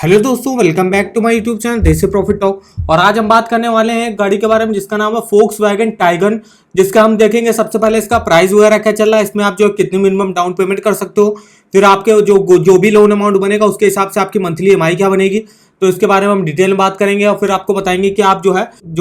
Hello दोस्तों, welcome back to my YouTube channel Desi profit talk. और आज हम बात करने वाले हैं एक गाड़ी के बारे में जिसका नाम है फोक्सवैगन टाइगन। जिसका हम देखेंगे सबसे पहले इसका प्राइस वगैरह क्या चल रहा है, इसमें आप जो कितनी मिनिमम डाउन पेमेंट कर सकते हो, फिर आपके जो भी लोन अमाउंट बनेगा उसके हिसाब से आपकी मंथली ईएमआई क्या बनेगी, तो इसके बारे में हम डिटेल में बात करेंगे। और फिर आपको बताएंगे कि आप जो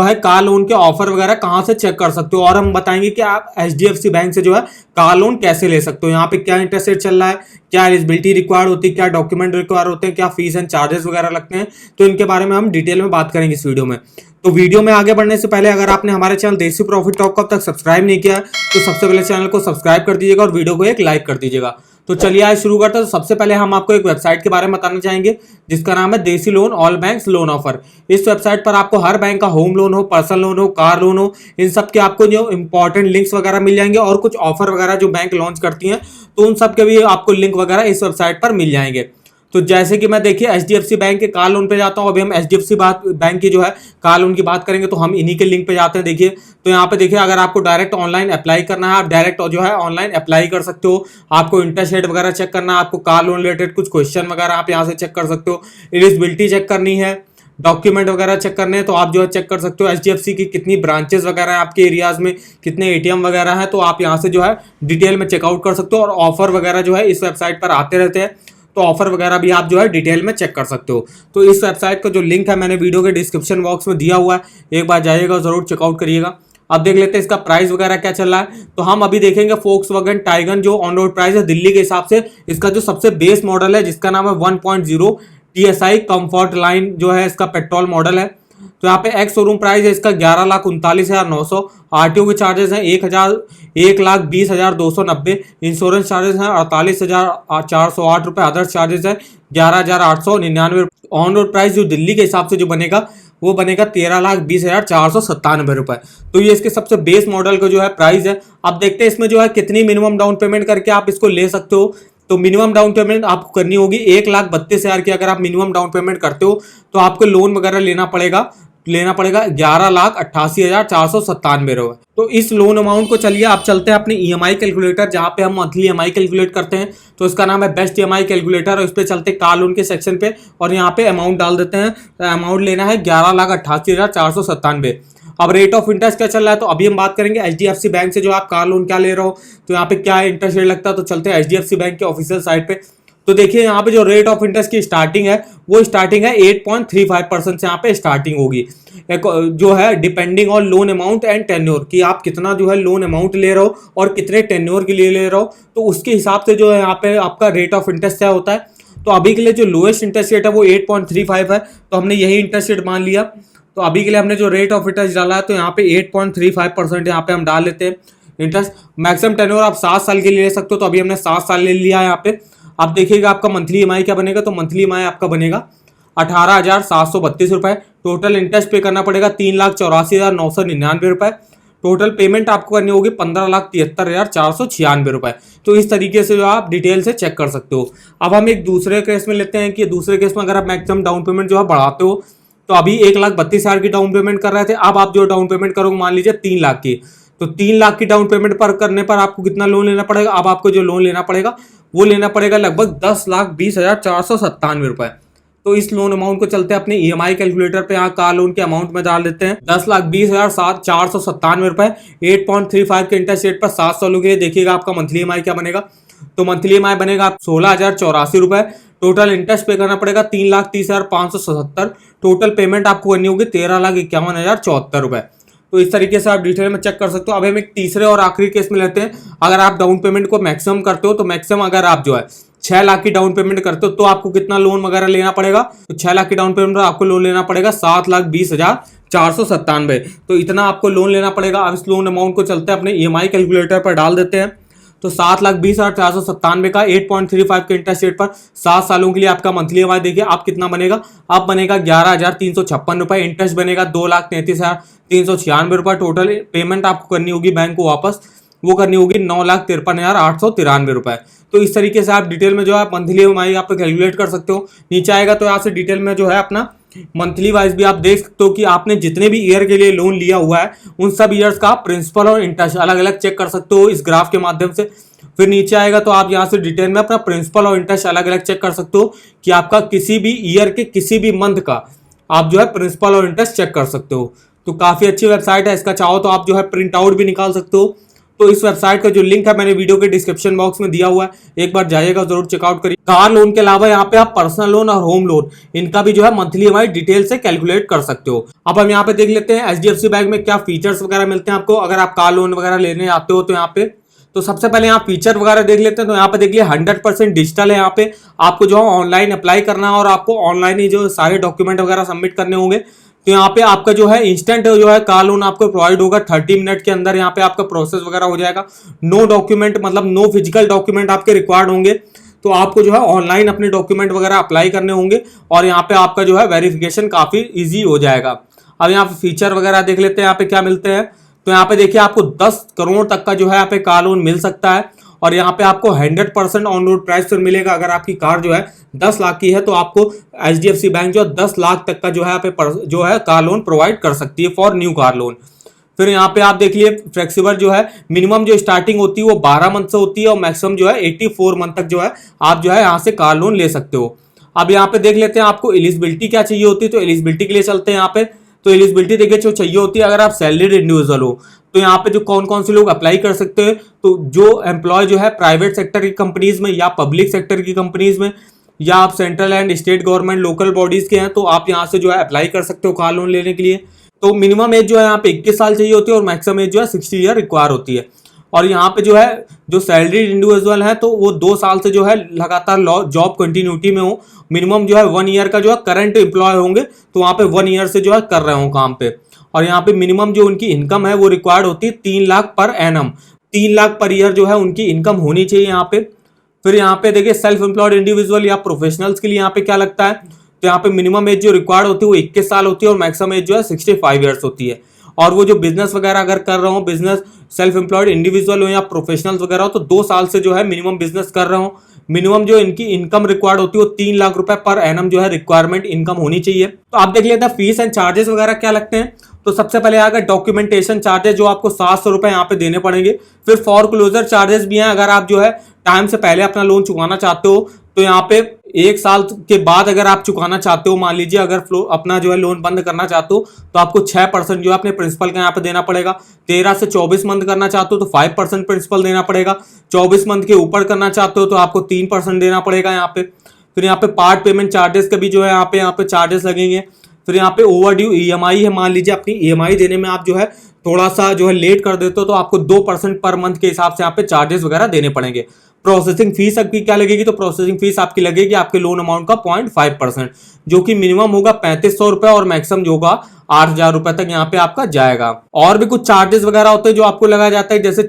है कार लोन के ऑफर वगैरह कहाँ से चेक कर सकते हो, और हम बताएंगे कि आप एचडीएफसी बैंक से जो है कार लोन कैसे ले सकते हो, यहाँ पे क्या इंटरेस्ट रेट चल रहा है, क्या एलिजिबिलिटी रिक्वायर्ड होती है, क्या डॉक्यूमेंट रिक्वायर होते हैं, क्या फीस एंड चार्जेस वगैरह लगते हैं, तो इनके बारे में हम डिटेल में बात करेंगे इस वीडियो में। तो वीडियो में आगे बढ़ने से पहले अगर आपने हमारे चैनल देसी प्रॉफिट टॉक को अब तक सब्सक्राइब नहीं किया तो सबसे पहले चैनल को सब्सक्राइब कर दीजिएगा और वीडियो को एक लाइक कर दीजिएगा। तो चलिए आज शुरू करते हैं। तो सबसे पहले हम आपको एक वेबसाइट के बारे में बताना चाहेंगे जिसका नाम है देसी loan all banks loan offer. इस वेबसाइट पर आपको हर बैंक का होम लोन हो, पर्सनल लोन हो, कार लोन हो, इन सब के आपको जो इंपॉर्टेंट लिंक्स वगैरह मिल जाएंगे और कुछ ऑफर वगैरह जो बैंक लॉन्च करती हैं तो उन सब के भी आपको लिंक वगैरह इस वेबसाइट पर मिल जाएंगे। तो जैसे कि मैं देखिए एचडीएफसी बैंक के कार लोन पे जाता हूँ। अभी हम एचडीएफसी बैंक की जो है कार लोन की बात करेंगे तो हम इन्हीं के लिंक पे जाते हैं। देखिए तो यहाँ पे देखिए अगर आपको डायरेक्ट ऑनलाइन अप्लाई करना है, आप डायरेक्ट जो है ऑनलाइन अप्लाई कर सकते हो। आपको इंटरेस्ट रेट वगैरह चेक करना है, आपको कार लोन रिलेटेड कुछ क्वेश्चन वगैरह आप यहाँ से चेक कर सकते हो, एलिजिबिलिटी चेक करनी है, डॉक्यूमेंट वगैरह चेक करने हैं तो आप जो है चेक कर सकते हो। एचडीएफसी की कितनी ब्रांचेस वगैरह हैं आपके एरियाज में, कितने एटीएम वगैरह हैं, तो आप यहाँ से जो है डिटेल में चेकआउट कर सकते हो। और ऑफर वगैरह जो है इस वेबसाइट पर आते रहते हैं तो ऑफर वगैरह भी आप जो है डिटेल में चेक कर सकते हो। तो इस वेबसाइट का जो लिंक है मैंने वीडियो के डिस्क्रिप्शन बॉक्स में दिया हुआ है, एक बार जाइएगा जरूर चेकआउट करिएगा। अब देख लेते हैं इसका प्राइस वगैरह क्या चल रहा है। तो हम अभी देखेंगे फोक्सवैगन टाइगन जो ऑन रोड प्राइस है दिल्ली के हिसाब से इसका जो सबसे बेस मॉडल है जिसका नाम है 1.0 TSI कंफर्ट लाइन जो है इसका पेट्रोल मॉडल है। तो यहाँ पे एक्स शोरूम प्राइस है इसका 11,39,900, आरटीओ के चार्जेस हैं 1,20,290, इंश्योरेंस चार्जेस हैं 48,408 रुपये, अदर्स चार्जेस है 11,899। ऑन रोड प्राइस जो दिल्ली के हिसाब से जो बनेगा वो बनेगा 13,20,497 रुपये। तो ये इसके सबसे बेस मॉडल का जो है प्राइस है। अब देखते हैं इसमें जो है कितनी मिनिमम डाउन पेमेंट करके आप इसको ले सकते हो। तो मिनिमम डाउन पेमेंट आपको करनी होगी 1,32,000 की। अगर आप मिनिमम डाउन पेमेंट करते हो तो आपको लोन वगैरह लेना पड़ेगा 11,88,497 रुपये। तो इस लोन अमाउंट को चलिए आप चलते हैं अपने ईएमआई कैलकुलेटर जहाँ पे हम मंथली ईएमआई कैलकुलेट करते हैं। तो इसका नाम है बेस्ट ईएमआई कैलकुलेटर और इस पे चलते कार लोन के सेक्शन पे और यहाँ पे अमाउंट डाल देते हैं। तो अमाउंट लेना है 11,88,497। अब रेट ऑफ इंटरेस्ट क्या चल रहा है तो अभी हम बात करेंगे एचडीएफसी बैंक से जो आप कार लोन क्या ले रहे हो, तो यहाँ पे क्या इंटरेस्ट रेट लगता है। तो चलते हैं एचडीएफसी बैंक के ऑफिशियल साइट पे। तो देखिए यहाँ पे जो रेट ऑफ इंटरेस्ट की स्टार्टिंग है वो स्टार्टिंग है 8.35% से यहाँ पे स्टार्टिंग होगी। एक जो है depending on loan amount and tenure कि आप कितना जो है लोन अमाउंट ले रहे हो और कितने टेन्योर के लिए ले रहे हो, तो उसके हिसाब से जो है यहाँ पे आपका रेट ऑफ इंटरेस्ट क्या होता है। तो अभी के लिए जो लोएस्ट इंटरेस्ट रेट है वो 8.35 है, तो हमने यही इंटरेस्ट रेट मान लिया। तो अभी के लिए हमने जो रेट ऑफ इंटरेस्ट डाला है तो यहाँ पे 8.35% यहाँ पे हम डाल लेते हैं इंटरेस्ट। मैक्सिमम टेन्योर आप 7 साल के लिए ले सकते हो, तो अभी हमने 7 साल ले लिया है यहाँ पे। अब देखिएगा आपका मंथली ईएमआई क्या बनेगा। तो मंथली ईएमआई आपका बनेगा 18,732 रुपये। टोटल इंटरेस्ट पे करना पड़ेगा 3,84,999 रुपये। टोटल पेमेंट आपको करनी होगी 15,73,496 रुपये। तो इस तरीके से जो आप डिटेल से चेक कर सकते हो। अब हम एक दूसरे केस में लेते हैं कि दूसरे केस में अगर आप मैक्सिमम डाउन पेमेंट जो है बढ़ाते हो तो अभी 1,32,000 की डाउन पेमेंट कर रहे थे, अब आप जो डाउन पेमेंट करोगे मान लीजिए 3 लाख की। तो 3 लाख की डाउन पेमेंट पर करने पर आपको कितना लोन लेना पड़ेगा। अब आपको जो लोन लेना पड़ेगा वो लेना पड़ेगा लगभग 10,20,497 रुपए। तो इस लोन अमाउंट को चलते हैं अपने ईएमआई कैलकुलेटर पे यहाँ कार लोन के अमाउंट में डाल देते हैं 10,20,497 रुपए। 8.35 के इंटरेस्ट रेट पर 7 सालों के लिए देखिएगा आपका मंथली ईएमआई क्या बनेगा। तो मंथली ईएमआई बनेगा 16,084 रुपए। टोटल इंटरेस्ट पे करना पड़ेगा 3,30,577। टोटल पेमेंट आपको करनी होगी 13,51,074 रुपए। तो इस तरीके से आप डिटेल में चेक कर सकते हो। अब हम एक तीसरे और आखिरी केस में लेते हैं। अगर आप डाउन पेमेंट को मैक्सिमम करते हो तो मैक्सिमम अगर आप जो है 6 लाख की डाउन पेमेंट करते हो तो आपको कितना लोन वगैरह लेना पड़ेगा। तो 6 लाख की डाउन पेमेंट पर आपको लोन लेना पड़ेगा 7,20,497। तो इतना आपको लोन लेना पड़ेगा। अब इस लोन अमाउंट को चलते हैं अपने ईएमआई कैलकुलेटर पर डाल देते हैं। तो 7,20,497 का 8.35 के इंटरेस्ट रेट पर 7 सालों के लिए आपका मंथली ईएमआई देखिए आप कितना बनेगा। अब बनेगा 11,356 रुपए। इंटरेस्ट बनेगा 2,33,396 रुपए। टोटल पेमेंट आपको करनी होगी बैंक को वापस, वो करनी होगी 9,53,893 रुपए। तो इस तरीके से आप डिटेल में जो है मंथली ईएमआई आप कैलकुलेट कर सकते हो। नीचे आएगा तो यहाँ से डिटेल में जो है अपना मंथली वाइज भी आप देख सकते हो कि आपने जितने भी ईयर के लिए लोन लिया हुआ है उन सब ईयर्स का प्रिंसिपल और इंटरेस्ट अलग अलग चेक कर सकते हो इस ग्राफ के माध्यम से। फिर नीचे आएगा तो आप यहाँ से डिटेल में अपना प्रिंसिपल और इंटरेस्ट अलग अलग चेक कर सकते हो कि आपका किसी भी ईयर के किसी भी मंथ का आप जो है प्रिंसिपल और इंटरेस्ट चेक कर सकते हो। तो काफ़ी अच्छी वेबसाइट है, इसका चाहो तो आप जो है प्रिंट आउट भी निकाल सकते हो। तो इस वेबसाइट का जो लिंक है मैंने वीडियो के डिस्क्रिप्शन बॉक्स में दिया हुआ है, एक बार जाइएगा जरूर चेकआउट करिए। कार लोन के अलावा यहाँ पे आप पर्सनल लोन और होम लोन इनका भी जो है मंथली ईएमआई डिटेल से कैलकुलेट कर सकते हो। अब हम यहाँ पे देख लेते हैं एचडीएफसी बैंक में क्या फीचर्स वगैरह मिलते हैं आपको अगर आप कार लोन वगैरह लेने आते हो। तो यहाँ पे तो सबसे पहले यहाँ फीचर वगैरह देख लेते हैं। तो यहाँ पे देख लिया 100% डिजिटल है। यहाँ पे आपको जो है ऑनलाइन अप्लाई करना है और आपको ऑनलाइन ही जो सारे डॉक्यूमेंट वगैरह सबमिट करने होंगे। तो यहाँ पे आपका जो है इंस्टेंट जो है कार लोन आपको प्रोवाइड होगा 30 मिनट के अंदर। यहाँ पे आपका प्रोसेस वगैरह हो जाएगा। नो डॉक्यूमेंट मतलब नो फिजिकल डॉक्यूमेंट आपके रिक्वायर्ड होंगे। तो आपको जो है ऑनलाइन अपने डॉक्यूमेंट वगैरह अप्लाई करने होंगे और यहाँ पे आपका जो है वेरिफिकेशन काफी ईजी हो जाएगा। अब यहाँ पे फीचर वगैरह देख लेते हैं यहाँ पे क्या मिलते हैं। तो यहाँ पे देखिए आपको 10 करोड़ तक का जो है यहाँ पे कार लोन मिल सकता है और यहाँ पे आपको 100% ऑन रोड प्राइस पर मिलेगा। अगर आपकी कार जो है 10 लाख की है तो आपको एचडीएफसी बैंक जो है 10 लाख तक का जो है यहाँ पे जो है कार लोन प्रोवाइड कर सकती है फॉर न्यू कार लोन। फिर यहाँ पे आप देखिए फ्लेक्सिबल जो है मिनिमम जो स्टार्टिंग होती है वो 12 मंथ से होती है और मैक्सिमम जो है 84 मंथ तक जो है आप जो है यहाँ से कार लोन ले सकते हो। अब यहाँ पे देख लेते हैं आपको एलिजिबिलिटी क्या चाहिए होती है। तो एलिजिबिलिटी के लिए चलते हैं यहाँ पे। तो एलिजिबिलिटी देखिए जो चाहिए होती है अगर आप सैलरीड इंडिविजुअल हो तो यहाँ पे जो कौन कौन से लोग अप्लाई कर सकते हैं। तो जो एम्प्लॉय जो है प्राइवेट सेक्टर की कंपनीज में या पब्लिक सेक्टर की कंपनीज में या आप central and state government local bodies के हैं तो आप यहाँ से जो है अप्लाई कर सकते हो कार लोन लेने के लिए। तो मिनिमम एज जो है यहाँ पे 21 साल चाहिए होती है और मैक्सिमम एज जो है 60 ईयर रिक्वायर होती है। और यहाँ पे जो है जो सैलरीड इंडिविजुअल है तो वो 2 साल से जो है लगातार जॉब कंटिन्यूटी में हो। मिनिमम जो है 1 ईयर का जो है करंट एम्प्लॉय होंगे तो वहाँ पे 1 ईयर से जो है कर रहे हो काम पे। और यहाँ पे मिनिमम जो उनकी इनकम है वो रिक्वायर्ड होती है 3 lakh per annum, 3 lakh per year जो है उनकी इनकम होनी चाहिए यहाँ पे। फिर यहाँ पे देखिए सेल्फ एम्प्लॉयड इंडिविजुअल या प्रोफेशनल्स के लिए यहाँ पे क्या लगता है। तो यहाँ पे मिनिमम एज जो रिक्वायर्ड होती है वो 21 साल होती है और मैक्सिमम एज जो है 65 ईयर्स होती है। और वो जो बिजनेस वगैरह अगर कर रहा हूँ, बिजनेस सेल्फ एम्प्लॉयड इंडिविजुअल हो या प्रोफेशनल्स वगैरह हो तो 2 साल से जो है मिनिमम बिजनेस कर रहा हूँ। मिनिमम जो इनकी इनकम रिक्वायर्ड होती है वो 3 लाख रुपए पर एनम जो है रिक्वायरमेंट इनकम होनी चाहिए। तो आप देख लेते हैं फीस एंड चार्जेस वगैरह क्या लगते हैं। तो सबसे पहले आएगा डॉक्यूमेंटेशन चार्जेस जो आपको 700 रुपए यहाँ पे देने पड़ेंगे। फिर फॉर क्लोजर चार्जेस भी हैं अगर आप जो है टाइम से पहले अपना लोन चुकाना चाहते हो तो यहाँ पे 1 साल के बाद अगर आप चुकाना चाहते हो, मान लीजिए अगर अपना जो है लोन बंद करना चाहते हो तो आपको 6% जो है अपने प्रिंसिपल का यहाँ पे देना पड़ेगा। 13 से 24 मंथ करना चाहते हो तो 5% प्रिंसिपल देना पड़ेगा। 24 मंथ के ऊपर करना चाहते हो तो आपको 3% देना पड़ेगा यहाँ पे। फिर यहाँ पे पार्ट पेमेंट चार्जेस का भी जो है यहाँ पे चार्जेस लगेंगे। फिर यहाँ पे ओवर ड्यू ईएमआई है, मान लीजिए अपनी ईएमआई देने में आप जो है थोड़ा सा जो है लेट कर देते हो तो आपको 2% पर मंथ के हिसाब से यहाँ पे चार्जेस वगैरह देने पड़ेंगे। प्रोसेसिंग फीस आपकी क्या लगेगी। तो प्रोसेसिंग फीस आपकी लगेगी आपके लोन अमाउंट का 0.5% जो कि मिनिमम होगा 3500 रुपए और मैक्सिमम जो होगा 8000 रुपए तक यहाँ पे आपका जाएगा। और भी कुछ चार्जेस वगैरह होते हैं जो आपको लगाया जाता है, जैसे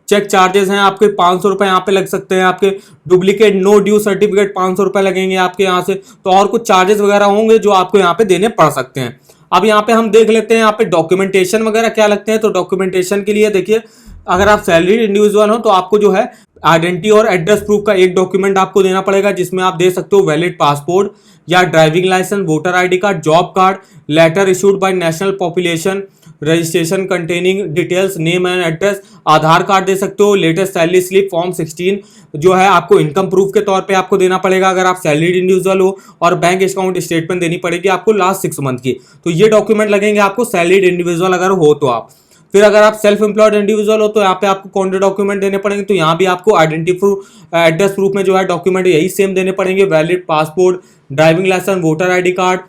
चेक चार्जेस हैं आपके 500 रुपए यहाँ पे लग सकते हैं। आपके डुप्लीकेट नो ड्यू सर्टिफिकेट 500 रुपए लगेंगे आपके यहाँ से। तो और कुछ चार्जेस वगैरह होंगे जो आपको यहाँ पे देने पड़ सकते हैं। अब यहाँ पे हम देख लेते हैं यहाँ पे डॉक्यूमेंटेशन वगैरह क्या लगते हैं। तो डॉक्यूमेंटेशन के लिए देखिए अगर आप सैलरीड इंडिविजुअल हो तो आपको जो है आइडेंटिटी और एड्रेस प्रूफ का एक डॉक्यूमेंट आपको देना पड़ेगा जिसमें आप दे सकते हो वैलिड पासपोर्ट या driving licence, voter ID card, job card, letter issued by national population registration containing details name and address, Aadhaar card दे सकते हो, लेटेस्ट सैलरी स्लिप फॉर्म 16 जो है आपको इनकम प्रूफ के तौर पे आपको देना पड़ेगा अगर आप सैलरीड इंडिविजुअल हो, और बैंक अकाउंट स्टेटमेंट देनी पड़ेगी आपको लास्ट 6 मंथ की। तो ये डॉक्यूमेंट लगेंगे आपको सैलरीड इंडिविजुअल अगर हो तो आप। फिर अगर आप सेल्फ एम्प्लॉयड इंडिविजुअल हो तो यहाँ पे आपको कौन से डॉक्यूमेंट देने पड़ेंगे। तो यहाँ भी आपको आइडेंटिटी प्रूफ एड्रेस प्रूफ में जो है डॉक्यूमेंट यही सेम देने पड़ेंगे, valid passport, driving licence, voter ID card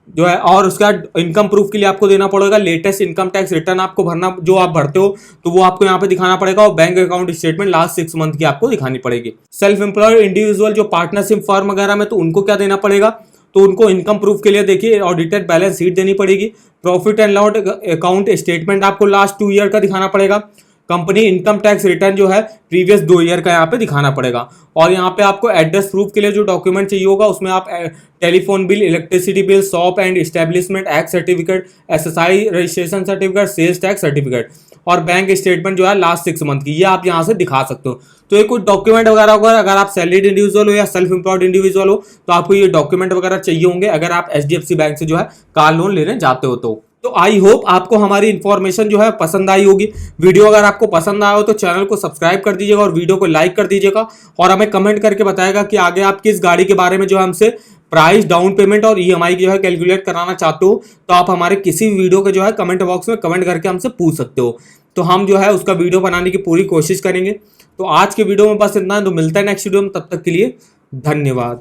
जो है, और उसका इनकम प्रूफ के लिए आपको देना पड़ेगा लेटेस्ट इनकम टैक्स रिटर्न आपको भरना जो आप भरते हो तो वो आपको यहाँ पे दिखाना पड़ेगा, और bank account statement last 6 month की आपको दिखानी पड़ेगी। सेल्फ एम्प्लॉयड इंडिविजुअल जो पार्टनरशिप फर्म वगैरह में तो उनको क्या देना पड़ेगा। तो उनको इनकम प्रूफ के लिए देखिए ऑडिटेड बैलेंस शीट देनी पड़ेगी, profit and loss account statement आपको लास्ट 2 ईयर का दिखाना पड़ेगा, कंपनी इनकम टैक्स रिटर्न जो है प्रीवियस 2 ईयर का यहाँ पे दिखाना पड़ेगा। और यहाँ पे आपको एड्रेस प्रूफ के लिए जो डॉक्यूमेंट चाहिए होगा उसमें आप telephone bill, electricity bill, shop and establishment act certificate, SSI registration certificate, sales tax certificate और बैंक स्टेटमेंट जो है लास्ट 6 मंथ की, ये आप यहाँ से दिखा सकते हो। तो ये कुछ डॉक्यूमेंट वगैरह होगा अगर आप सैलरीड इंडिविजुअल हो या सेल्फ एम्प्लॉयड इंडिविजुअल हो तो आपको ये डॉक्यूमेंट वगैरह चाहिए होंगे अगर आप एचडीएफसी बैंक से जो है कार लोन लेने जाते हो तो। तो आई होप आपको हमारी इन्फॉर्मेशन जो है पसंद आई होगी। वीडियो अगर आपको पसंद आया हो तो चैनल को सब्सक्राइब कर दीजिएगा और वीडियो को लाइक कर दीजिएगा, और हमें कमेंट करके बताएगा कि आगे आप किस गाड़ी के बारे में जो है हमसे प्राइस, डाउन पेमेंट और ईएमआई जो है कैलकुलेट कराना चाहते हो। तो आप हमारे किसी वीडियो के जो है कमेंट बॉक्स में कमेंट करके हमसे पूछ सकते हो, तो हम जो है उसका वीडियो बनाने की पूरी कोशिश करेंगे। तो आज के वीडियो में बस इतना है, तो मिलता है नेक्स्ट वीडियो में, तब तक के लिए धन्यवाद।